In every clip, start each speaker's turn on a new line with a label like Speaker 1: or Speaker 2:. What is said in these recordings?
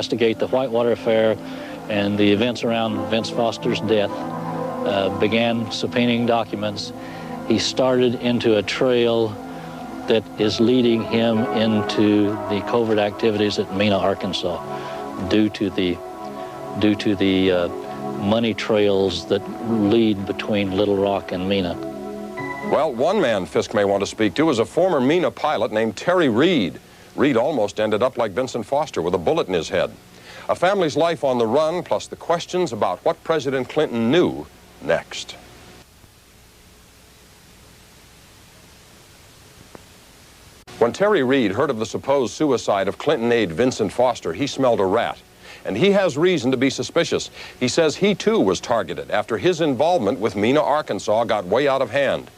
Speaker 1: investigate the Whitewater Affair and the events around Vince Foster's death, began subpoenaing documents. He started into a trail that is leading him into the covert activities at Mena, Arkansas, due to the money trails that lead between Little Rock and Mena.
Speaker 2: Well, one man Fisk may want to speak to is a former Mena pilot named Terry Reed. Reed almost ended up like Vincent Foster with a bullet in his head. A family's life on the run, plus the questions about what President Clinton knew next. When Terry Reed heard of the supposed suicide of Clinton aide Vincent Foster, he smelled a rat. And he has reason to be suspicious. He says he too was targeted after his involvement with Mena, Arkansas got way out of hand.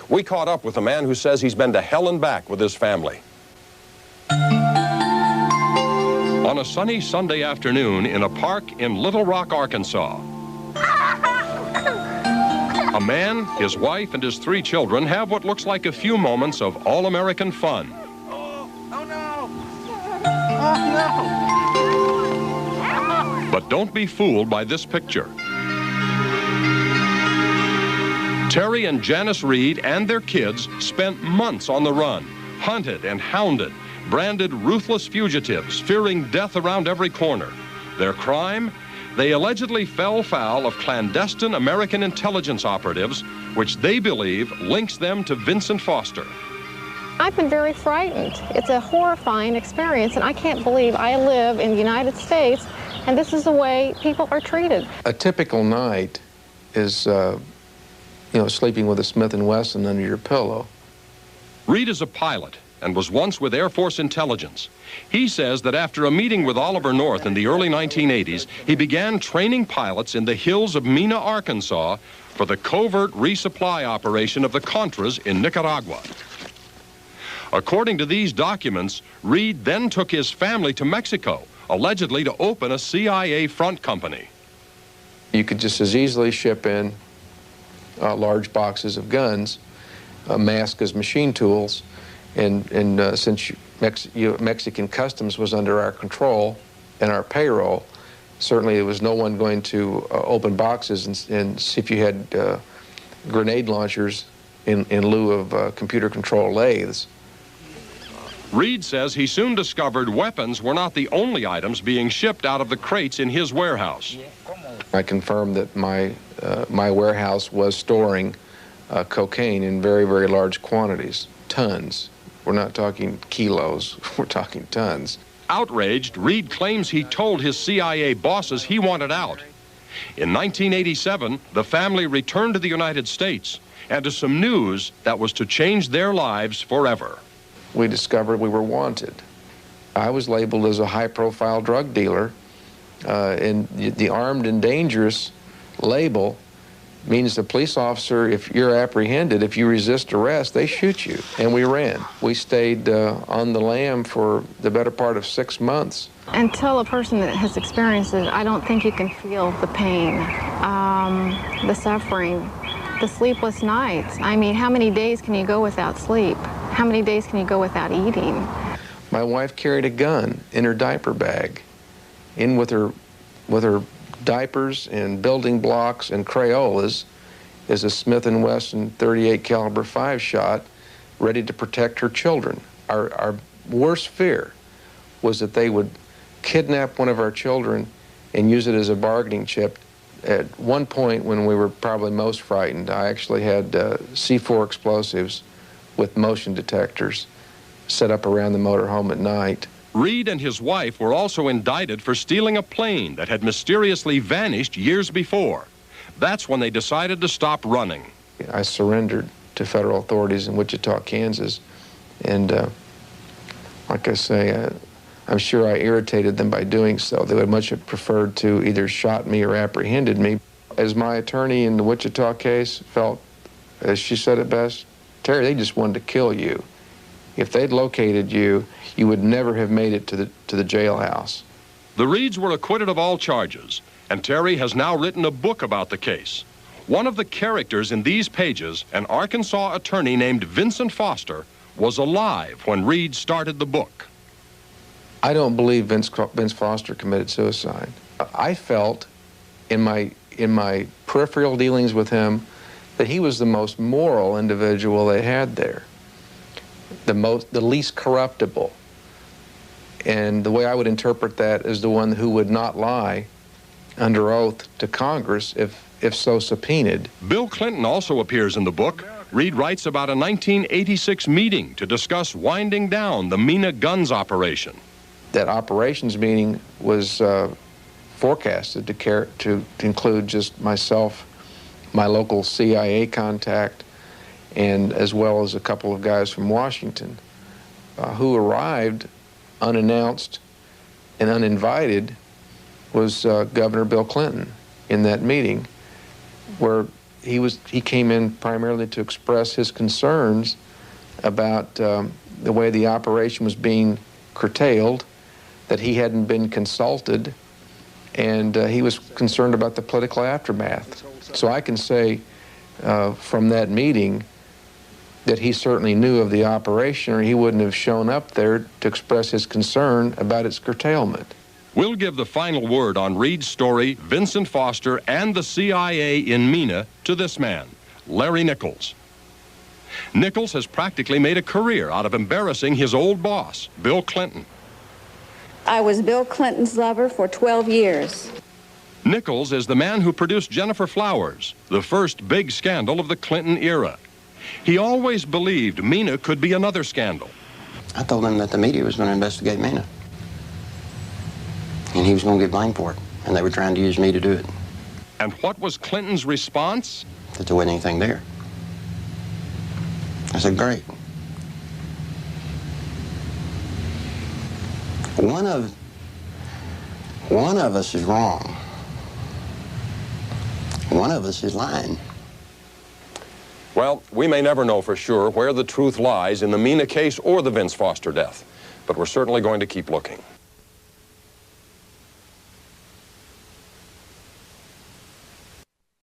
Speaker 2: We caught up with a man who says he's been to hell and back with his family. On a sunny Sunday afternoon in a park in Little Rock, Arkansas, a man, his wife, and his 3 children have what looks like a few moments of all-American fun.
Speaker 3: Oh no! Oh no!
Speaker 2: But don't be fooled by this picture. Terry and Janice Reed and their kids spent months on the run, hunted and hounded, branded ruthless fugitives, fearing death around every corner. Their crime? They allegedly fell foul of clandestine American intelligence operatives, which they believe links them to Vincent Foster.
Speaker 4: I've been very frightened. It's a horrifying experience, and I can't believe I live in the United States, and this is the way people are treated.
Speaker 5: A typical night is, sleeping with a Smith & Wesson under your pillow.
Speaker 2: Reed is a pilot and was once with Air Force Intelligence. He says that after a meeting with Oliver North in the early 1980s, he began training pilots in the hills of Mena, Arkansas, for the covert resupply operation of the Contras in Nicaragua. According to these documents, Reed then took his family to Mexico, allegedly to open a CIA front company.
Speaker 5: You could just as easily ship in large boxes of guns, masked as machine tools, and since Mexican customs was under our control and our payroll, certainly there was no one going to open boxes and see if you had grenade launchers in lieu of computer-controlled lathes.
Speaker 2: Reed says he soon discovered weapons were not the only items being shipped out of the crates in his warehouse.
Speaker 5: I confirmed that my warehouse was storing cocaine in very, very large quantities, tons. We're not talking kilos, we're talking tons.
Speaker 2: Outraged, Reed claims he told his CIA bosses he wanted out. In 1987, the family returned to the United States and to some news that was to change their lives forever.
Speaker 5: We discovered we were wanted. I was labeled as a high-profile drug dealer, and the armed and dangerous label means the police officer, if you're apprehended, if you resist arrest, they shoot you. And we ran. We stayed on the lam for the better part of 6 months.
Speaker 4: Until a person that has experienced it, I don't think you can feel the pain, the suffering, the sleepless nights. I mean, how many days can you go without sleep? How many days can you go without eating?
Speaker 5: My wife carried a gun in her diaper bag, in with her diapers and building blocks and Crayolas is a Smith & Wesson 38 caliber 5-shot ready to protect her children. Our worst fear was that they would kidnap one of our children and use it as a bargaining chip. At one point when we were probably most frightened, I actually had C4 explosives with motion detectors set up around the motorhome at night.
Speaker 2: Reed and his wife were also indicted for stealing a plane that had mysteriously vanished years before. That's when they decided to stop running.
Speaker 5: I surrendered to federal authorities in Wichita, Kansas, and like I say, I'm sure I irritated them by doing so. They would much have preferred to either shot me or apprehended me. As my attorney in the Wichita case felt, as she said it best, Terry, they just wanted to kill you. If they'd located you, you would never have made it to the jailhouse.
Speaker 2: The Reeds were acquitted of all charges, and Terry has now written a book about the case. One of the characters in these pages, an Arkansas attorney named Vincent Foster, was alive when Reed started the book.
Speaker 5: I don't believe Vince Foster committed suicide. I felt in my peripheral dealings with him that he was the most moral individual they had there, the least corruptible. And the way I would interpret that is the one who would not lie under oath to Congress if so subpoenaed.
Speaker 2: Bill Clinton also appears in the book. Reed writes about a 1986 meeting to discuss winding down the Mina guns operation.
Speaker 5: That operations meeting was forecasted to include just myself, my local CIA contact, and as well as a couple of guys from Washington who arrived unannounced and uninvited. Was Governor Bill Clinton in that meeting, where he came in primarily to express his concerns about the way the operation was being curtailed, that he hadn't been consulted, and he was concerned about the political aftermath. So I can say from that meeting that he certainly knew of the operation, or he wouldn't have shown up there to express his concern about its curtailment.
Speaker 2: We'll give the final word on Reed's story, Vincent Foster, and the CIA in Mina to this man, Larry Nichols. Nichols has practically made a career out of embarrassing his old boss, Bill Clinton.
Speaker 6: I was Bill Clinton's lover for 12 years.
Speaker 2: Nichols is the man who produced Gennifer Flowers, the first big scandal of the Clinton era. He always believed Mina could be another scandal.
Speaker 7: I told him that the media was going to investigate Mina. And he was going to get blamed for it. And they were trying to use me to do it.
Speaker 2: And what was Clinton's response?
Speaker 7: That there wasn't anything there. I said, great. One of us is wrong. One of us is lying.
Speaker 2: Well, we may never know for sure where the truth lies in the Mina case or the Vince Foster death, but we're certainly going to keep looking.